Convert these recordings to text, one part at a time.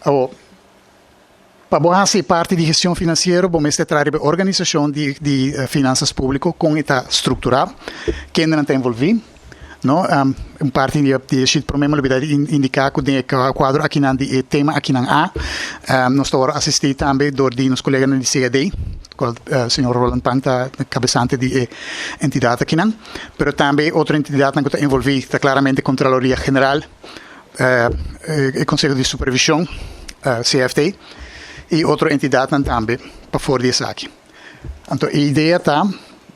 Para ser parte de gestão financeira, vamos trazer a organização de finanças públicas com esta estrutura que ainda não está envolvida. No, parte de sheet problema libera indicar que o quadro aqui não é tema aqui não há. Nós estamos assistir também do nos colegas do CAD, o senhor Roland Pang está cabeçante de entidade aqui não, mas também outra entidade que está envolvida, está claramente a Contraloria General, o Conselho de Supervisão, CFT, e outra entidade também para fora disso aqui. Então, a ideia está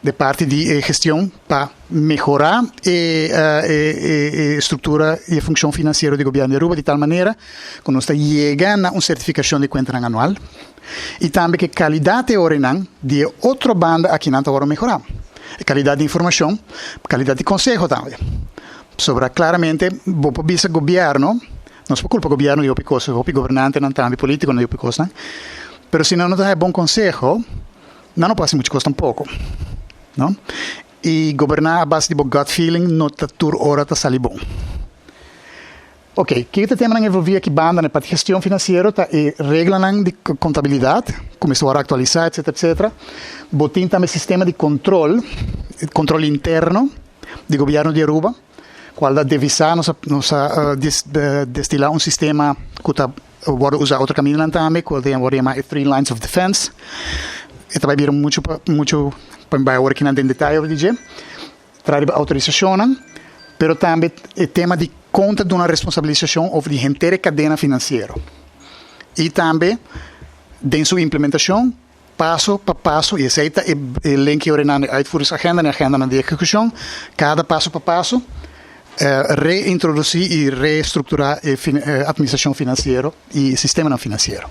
de parte de gestão para melhorar a estrutura e a função financeira do governo de Aruba de tal maneira que nós estamos chegando a uma certificação de conta anual e também que a qualidade de outra banda aqui não está melhorar. A qualidade de informação, a qualidade de conselho também. Sobre claramente, o governo, não é culpa do governo de o governante, não também político, não é coisa, mas se não tem bom conselho, não passa muito custa um pouco. No? E governar a base de gut feeling não está tur hora está sair bom. Ok, que tema não envolvia aqui banda na parte de gestão financeira está regra de contabilidade, começou a atualizar, etc. Botin também sistema de controle interno do governo de Aruba, qual deve ser destilar sistema que está usar outro caminho também, que é 3 lines of defense. E também viram muito para agora que não tem detalhe, dizer, trazer autorização, mas também o tema de conta de uma responsabilização de inteira cadeia financeira. E também, de sua implementação, passo para passo, e aceita o link na agenda de execução, cada passo para passo, reintroduzir e reestruturar a administração financeira e o sistema financeiro.